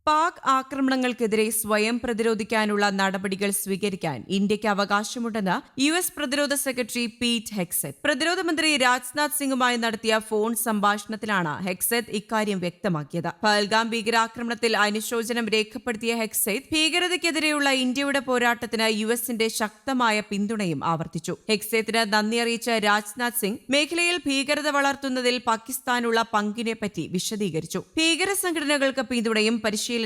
പാക് ആക്രമണങ്ങൾക്കെതിരെ സ്വയം പ്രതിരോധിക്കാനുള്ള നടപടികൾ സ്വീകരിക്കാൻ ഇന്ത്യയ്ക്ക് അവകാശമുണ്ടെന്ന് യു.എസ്. പ്രതിരോധ സെക്രട്ടറി പീറ്റ് ഹെഗ്സെത്ത്. പ്രതിരോധ മന്ത്രി രാജ്നാഥ് സിംഗുമായി നടത്തിയ ഫോൺ സംഭാഷണത്തിലാണ് ഹെഗ്സെത്ത് ഇക്കാര്യം വ്യക്തമാക്കിയത്. പഹൽഗാം ഭീകരാക്രമണത്തിൽ അനുശോചനം രേഖപ്പെടുത്തിയ ഹെഗ്സെത്ത് ഭീകരതയ്ക്കെതിരെയുള്ള ഇന്ത്യയുടെ പോരാട്ടത്തിന് യു.എസിന്റെ ശക്തമായ പിന്തുണയും ആവർത്തിച്ചു. ഹെഗ്സെത്തിന് നന്ദി അറിയിച്ച രാജ്നാഥ് സിംഗ് മേഖലയിൽ ഭീകരത വളർത്തുന്നതിൽ പാകിസ്ഥാനുള്ള പങ്കിനെപ്പറ്റി വിശദീകരിച്ചു. ഭീകര സംഘടനകൾക്ക് പിന്തുണയും പരിശീലനവും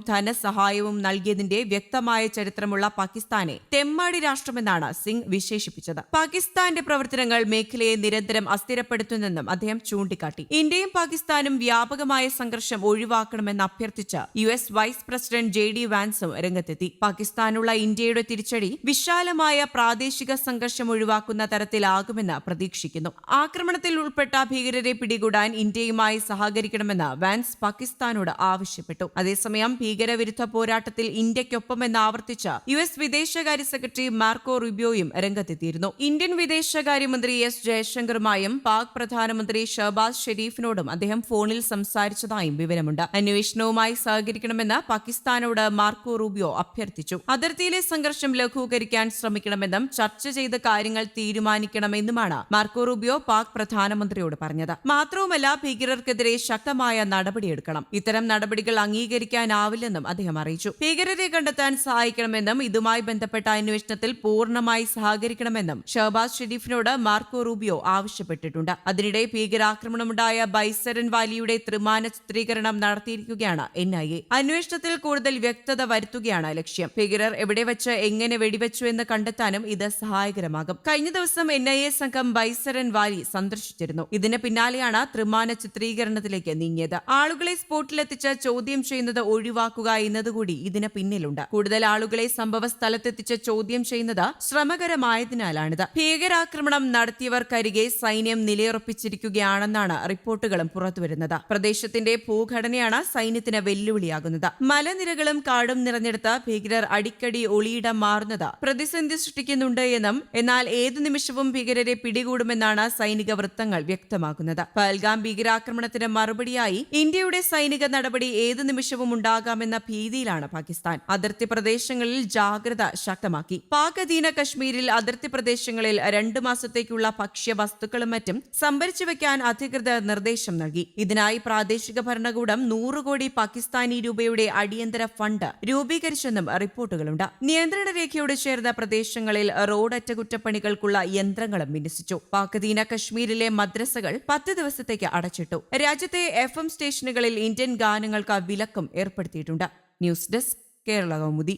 ധനസഹായവും നൽകിയതിന്റെ വ്യക്തമായ ചരിത്രമുള്ള പാകിസ്ഥാനെ തെമ്മാടി രാഷ്ട്രമെന്നാണ് സിംഗ് വിശേഷിപ്പിച്ചത്. പാകിസ്ഥാന്റെ പ്രവർത്തനങ്ങൾ മേഖലയെ നിരന്തരം അസ്ഥിരപ്പെടുത്തുന്നെന്നും അദ്ദേഹം ചൂണ്ടിക്കാട്ടി. ഇന്ത്യയും പാകിസ്ഥാനും വ്യാപകമായ സംഘർഷം ഒഴിവാക്കണമെന്ന് അഭ്യർത്ഥിച്ച് യു.എസ്. Vice president JD. വാൻസും രംഗത്തെത്തി. പാകിസ്ഥാനുള്ള ഇന്ത്യയുടെ തിരിച്ചടി വിശാലമായ പ്രാദേശിക സംഘർഷം ഒഴിവാക്കുന്ന തരത്തിലാകുമെന്ന് പ്രതീക്ഷിക്കുന്നു. ആക്രമണത്തിൽ ഉൾപ്പെട്ട ഭീകരരെ പിടികൂടാൻ ഇന്ത്യയുമായി സഹകരിക്കണമെന്ന് വാൻസ് പാകിസ്ഥാനോട് ആവശ്യപ്പെട്ടു. അതേസമയം ഭീകരവിരുദ്ധ പോരാട്ടത്തിൽ ഇന്ത്യയ്ക്കൊപ്പമെന്ന് ആവർത്തിച്ച യു.എസ്. വിദേശകാര്യ സെക്രട്ടറി മാർക്കോ റൂബിയോയും രംഗത്തെത്തിയിരുന്നു. ഇന്ത്യൻ വിദേശകാര്യമന്ത്രി എസ് ജയശങ്കറുമായും പാക് പ്രധാനമന്ത്രി ഷഹബാസ് ഷെരീഫിനോടും അദ്ദേഹം ഫോണിൽ സംസാരിച്ചതായും വിവരമുണ്ട്. അന്വേഷണവുമായി സഹകരിക്കണമെന്ന് പാകിസ്ഥാനോട് മാർക്കോ റൂബിയോ അഭ്യർത്ഥിച്ചു. അതിർത്തിയിലെ സംഘർഷം ലഘൂകരിക്കാൻ ശ്രമിക്കണമെന്നും ചർച്ച ചെയ്ത് കാര്യങ്ങൾ തീരുമാനിക്കണമെന്നുമാണ് മാർക്കോ റൂബിയോ പാക് പ്രധാനമന്ത്രിയോട് പറഞ്ഞത്. മാത്രവുമല്ല, ഭീകരർക്കെതിരെ ശക്തമായ നടപടിയെടുക്കണം. ഇത്തരം നടപടികൾ അംഗീകരിക്കാനാവില്ലെന്നും അദ്ദേഹം അറിയിച്ചു. ഭീകരരെ കണ്ടെത്താൻ സഹായിക്കണമെന്നും ഇതുമായി ബന്ധപ്പെട്ട അന്വേഷണത്തിൽ പൂർണ്ണമായി സഹകരിക്കണമെന്നും ഷഹബാസ് ഷെരീഫിനോട് മാർക്കോ റൂബിയോ ആവശ്യപ്പെട്ടിട്ടുണ്ട്. അതിനിടെ ഭീകരാക്രമണമുണ്ടായ ബൈസരൻ വാലിയുടെ ത്രിമാന ചിത്രീകരണം നടത്തിയിരിക്കുകയാണ് NIA. അന്വേഷണത്തിൽ കൂടുതൽ വ്യക്തത വരുത്തുകയാണ് ലക്ഷ്യം. ഭീകരർ എവിടെ വെച്ച് എങ്ങനെ വെടിവെച്ചു എന്ന് കണ്ടെത്താനും ഇത് സഹായകരമാകും. കഴിഞ്ഞ ദിവസം NIA സംഘം ബൈസരൻ വാലി സന്ദർശിച്ചിരുന്നു. ഇതിന് പിന്നാലെയാണ് ത്രിമാന ചിത്രീകരണത്തിലേക്ക് നീങ്ങിയത്. ആളുകളെ സ്പോട്ടിലെത്തിച്ച് ചോദ്യം ചെയ്യുന്നത് ഒഴിവാക്കുക എന്നതുകൂടി ഇതിന് പിന്നിലുണ്ട്. കൂടുതൽ ആളുകളെ സംഭവ സ്ഥലത്തെത്തിച്ച് ചോദ്യം ചെയ്യുന്നത് ശ്രമകരമായതിനാലാണിത്. ഭീകരാക്രമണം നടത്തിയവർക്കരികെ സൈന്യം നിലയുറപ്പിച്ചിരിക്കുകയാണെന്നാണ് റിപ്പോർട്ടുകളും പുറത്തുവരുന്നത്. പ്രദേശത്തിന്റെ ഭൂഘടനയാണ് സൈന്യത്തിന് വെല്ലുവിളിയാകുന്നത്. മലനിരകളും കാടും നിറഞ്ഞെടുത്ത് ഭീകരർ അടിക്കടി ഒളിയിടം മാറുന്നത് പ്രതിസന്ധി സൃഷ്ടിക്കുന്നുണ്ട് എന്നും എന്നാൽ ഏതു നിമിഷവും ഭീകരരെ പിടികൂടുമെന്നാണ് സൈനിക വൃത്തങ്ങൾ വ്യക്തമാക്കുന്നത്. പഹൽഗാം ഭീകരാക്രമണത്തിന് മറുപടിയായി ഇന്ത്യയുടെ സൈനിക നടപടി ഏതു നിമിഷവും ഉണ്ടാകാമെന്ന ഭീതിയിലാണ് പാകിസ്ഥാൻ. അതിർത്തി പ്രദേശങ്ങളിൽ ജാഗ്രത ശക്തമാക്കി. പാക് അധീന കശ്മീരിൽ അതിർത്തി പ്രദേശങ്ങളിൽ 2 മാസത്തേക്കുള്ള ഭക്ഷ്യവസ്തുക്കളും മറ്റും സംഭരിച്ചു വെക്കാൻ അധികൃതർ നിർദ്ദേശം നൽകി. ഇതിനായി പ്രാദേശിക ഭരണകൂടം 100 കോടി പാകിസ്ഥാനി രൂപയുടെ അടിയന്തര ഫണ്ട് രൂപീകരിച്ചെന്നും റിപ്പോർട്ടുകളുണ്ട്. നിയന്ത്രണ രേഖയോട് ചേർന്ന പ്രദേശങ്ങളിൽ റോഡ് അറ്റകുറ്റപ്പണികൾക്കുള്ള യന്ത്രങ്ങളും വിന്യസിച്ചു. പാക് അധീന കശ്മീരിലെ മദ്രസകൾ 10 ദിവസത്തേക്ക് അടച്ചിട്ടു. രാജ്യത്തെ FM സ്റ്റേഷനുകളിൽ ഇന്ത്യൻ ഗാനങ്ങൾക്ക് വിലക്കും ഏർപ്പെടുത്തിയിട്ടുണ്ട്. News desk Kerala Kaumudi.